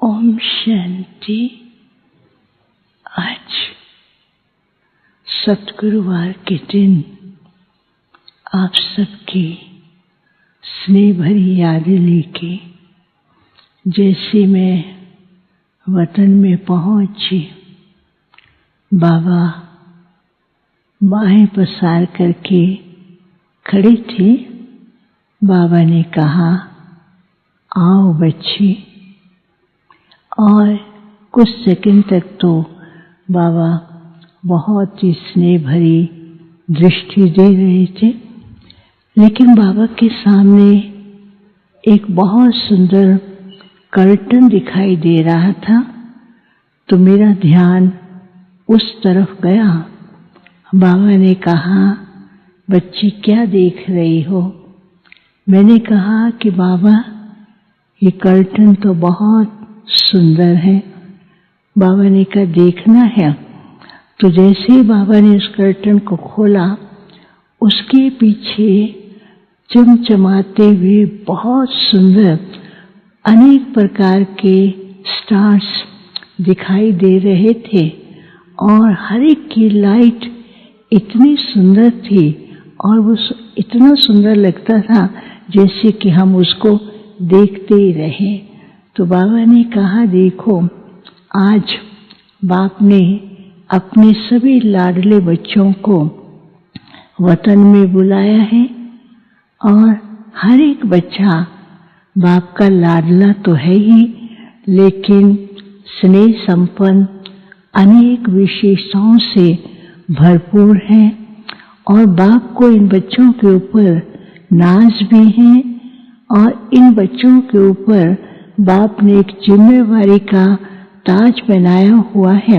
ओम शांति। आज सतगुरुवार के दिन आप सबकी स्नेह भरी यादें लेके जैसे मैं वतन में पहुंची, बाबा बाहें पसार करके खड़े थे। बाबा ने कहा, आओ बच्ची। और कुछ सेकंड तक तो बाबा बहुत ही स्नेह भरी दृष्टि दे रहे थे, लेकिन बाबा के सामने एक बहुत सुंदर कर्टन दिखाई दे रहा था, तो मेरा ध्यान उस तरफ गया। बाबा ने कहा, बच्ची क्या देख रही हो? मैंने कहा कि बाबा ये कर्टन तो बहुत सुंदर है। बाबा ने कहा, देखना है। तो जैसे ही बाबा ने उस कर्टन को खोला, उसके पीछे चमचमाते हुए बहुत सुंदर अनेक प्रकार के स्टार्स दिखाई दे रहे थे और हर एक की लाइट इतनी सुंदर थी और वो इतना सुंदर लगता था जैसे कि हम उसको देखते ही रहे। तो बाबा ने कहा, देखो आज बाप ने अपने सभी लाडले बच्चों को वतन में बुलाया है और हर एक बच्चा बाप का लाडला तो है ही, लेकिन स्नेह संपन्न अनेक विशेषताओं से भरपूर है और बाप को इन बच्चों के ऊपर नाज भी है और इन बच्चों के ऊपर बाप ने एक जिम्मेवारी का ताज पहनाया हुआ है,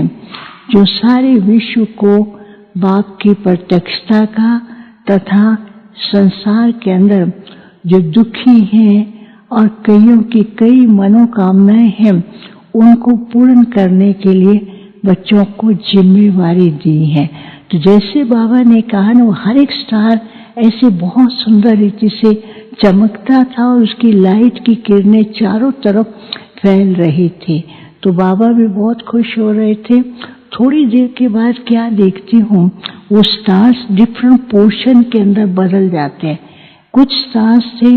जो सारे विश्व को बाप की प्रत्यक्षता का तथा संसार के अंदर जो दुखी हैं और कईयों की कई मनोकामनाएं हैं, उनको पूर्ण करने के लिए बच्चों को जिम्मेवारी दी है। तो जैसे बाबा ने कहा ना, वो हर एक स्टार ऐसे बहुत सुंदर रीति से चमकता था और उसकी लाइट की किरणें चारों तरफ फैल रही थी। तो बाबा भी बहुत खुश हो रहे थे। थोड़ी देर के बाद क्या देखती हूँ, वो स्टार्स डिफरेंट पोर्शन के अंदर बदल जाते हैं। कुछ स्टार्स थे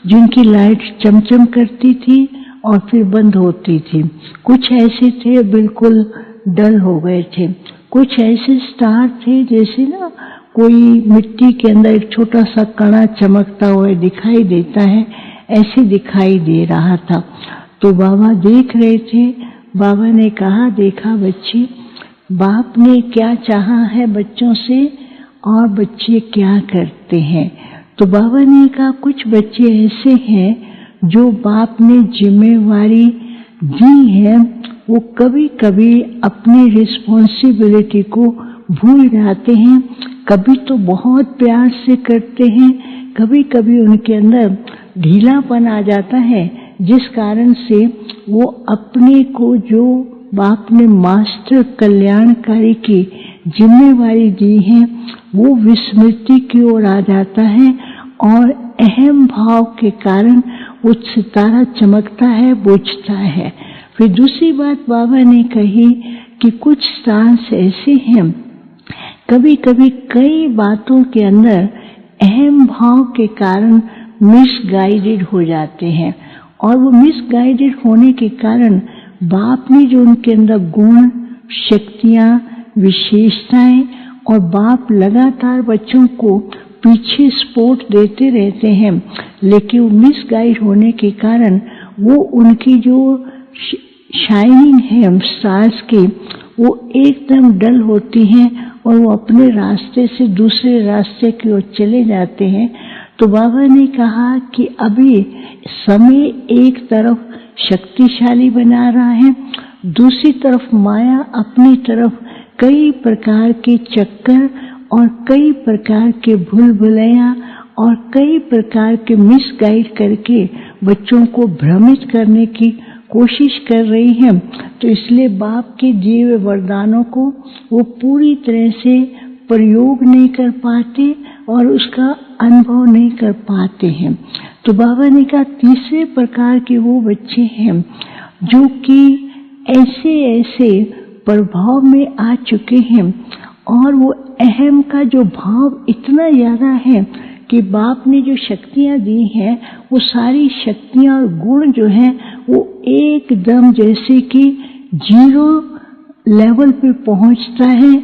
जिनकी लाइट चमचम करती थी और फिर बंद होती थी। कुछ ऐसे थे बिल्कुल डल हो गए थे। कुछ ऐसे स्टार थे जैसे ना कोई मिट्टी के अंदर एक छोटा सा कणा चमकता हुआ दिखाई देता है, ऐसे दिखाई दे रहा था। तो बाबा देख रहे थे। बाबा ने कहा, देखा बच्ची, बाप ने क्या चाहा है बच्चों से और बच्चे क्या करते हैं। तो बाबा ने कहा, कुछ बच्चे ऐसे हैं जो बाप ने जिम्मेवारी दी है, वो कभी कभी अपनी रिस्पॉन्सिबिलिटी को भूल जाते हैं। कभी तो बहुत प्यार से करते हैं, कभी कभी उनके अंदर ढीलापन आ जाता है, जिस कारण से वो अपने को जो बाप ने मास्टर कल्याणकारी की जिम्मेवारी दी है, वो विस्मृति की ओर आ जाता है और अहम भाव के कारण वो सितारा चमकता है, बुझता है। फिर दूसरी बात बाबा ने कही कि कुछ स्टार्स ऐसे हैं, कभी कभी कई बातों के अंदर अहम भाव के कारण मिसगाइडेड हो जाते हैं और वो मिसगाइडेड होने के कारण बाप ने जो उनके अंदर गुण, शक्तियां, विशेषताएं और बाप लगातार बच्चों को पीछे सपोर्ट देते रहते हैं, लेकिन वो मिसगाइड होने के कारण वो उनकी जो शाइनिंग है स्टार्स की, वो एकदम डल होती हैं और वो अपने रास्ते से दूसरे रास्ते की ओर चले जाते हैं। तो बाबा ने कहा कि अभी समय एक तरफ शक्तिशाली बना रहा है, दूसरी तरफ माया अपनी तरफ कई प्रकार के चक्कर और कई प्रकार के भूल भुलैया और कई प्रकार के मिसगाइड करके बच्चों को भ्रमित करने की कोशिश कर रही है। तो इसलिए बाप के दिए हुए वरदानों को वो पूरी तरह से प्रयोग नहीं कर पाते और उसका अनुभव नहीं कर पाते हैं। तो बाबा ने कहा, तीसरे प्रकार के वो बच्चे हैं जो कि ऐसे ऐसे प्रभाव में आ चुके हैं, और वो अहम का जो भाव इतना ज़्यादा है कि बाप ने जो शक्तियाँ दी हैं वो सारी शक्तियाँ और गुण जो हैं वो एकदम जैसे कि जीरो लेवल पे पहुँचता है,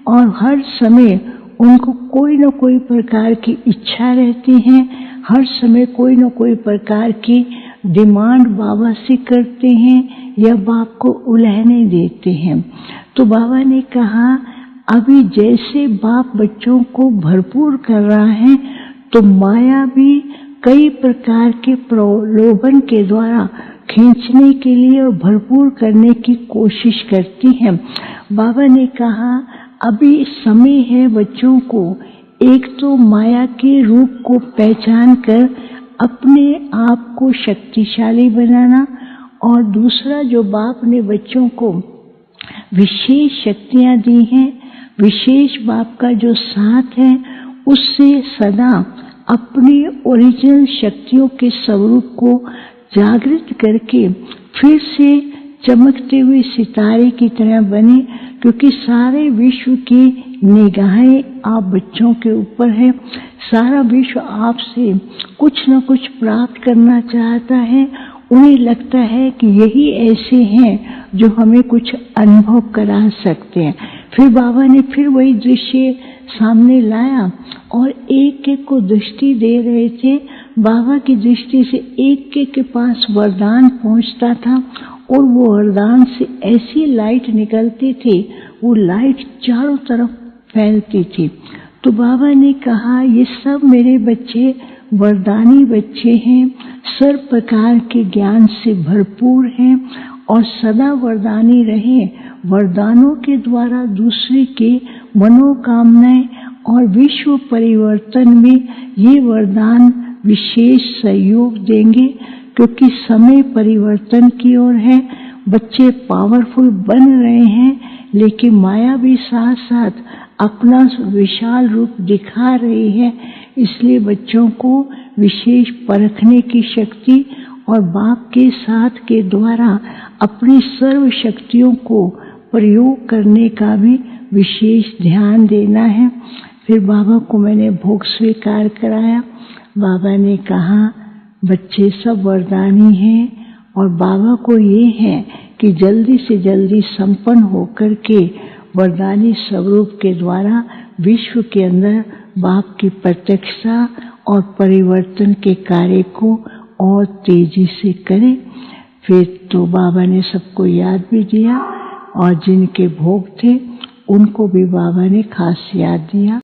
और हर समय उनको कोई न कोई प्रकार की इच्छा रहती है, हर समय कोई न कोई प्रकार की डिमांड बाबा से करते हैं या बाप को उलहने देते हैं। तो बाबा ने कहा अभी जैसे बाप बच्चों को भरपूर कर रहा है, तो माया भी कई प्रकार के प्रलोभन के द्वारा खींचने के लिए और भरपूर करने की कोशिश करती है। बाबा ने कहा अभी समय है बच्चों को एक तो माया के रूप को पहचान कर अपने आप को शक्तिशाली बनाना, और दूसरा जो बाप ने बच्चों को विशेष शक्तियाँ दी हैं, विशेष बाप का जो साथ है, उससे सदा अपनी ओरिजिनल शक्तियों के स्वरूप को जागृत करके फिर से चमकते हुए सितारे की तरह बने, क्योंकि सारे विश्व की निगाहें आप बच्चों के ऊपर है। सारा विश्व आपसे कुछ न कुछ प्राप्त करना चाहता है। उन्हें लगता है कि यही ऐसे हैं जो हमें कुछ अनुभव करा सकते हैं। फिर बाबा ने फिर वही दृश्य सामने लाया और एक एक को दृष्टि दे रहे थे। बाबा की दृष्टि से एक एक के पास वरदान पहुंचता था, और वो वरदान से ऐसी लाइट निकलती थी, वो लाइट चारों तरफ फैलती थी। तो बाबा ने कहा ये सब मेरे बच्चे वरदानी बच्चे हैं, सर्व प्रकार के ज्ञान से भरपूर हैं, और सदा वरदानी रहें। वरदानों के द्वारा दूसरे के मनोकामनाएं और विश्व परिवर्तन में ये वरदान विशेष सहयोग देंगे, क्योंकि समय परिवर्तन की ओर है। बच्चे पावरफुल बन रहे हैं, लेकिन माया भी साथ साथ अपना विशाल रूप दिखा रही है। इसलिए बच्चों को विशेष परखने की शक्ति और बाप के साथ के द्वारा अपनी सर्व शक्तियों को प्रयोग करने का भी विशेष ध्यान देना है। फिर बाबा को मैंने भोग स्वीकार कराया। बाबा ने कहा बच्चे सब वरदानी हैं, और बाबा को ये है कि जल्दी से जल्दी संपन्न होकर के वरदानी स्वरूप के द्वारा विश्व के अंदर बाप की प्रत्यक्षता और परिवर्तन के कार्य को और तेजी से करें। फिर तो बाबा ने सबको याद भी दिया, और जिनके भोग थे उनको भी बाबा ने खास याद दिया।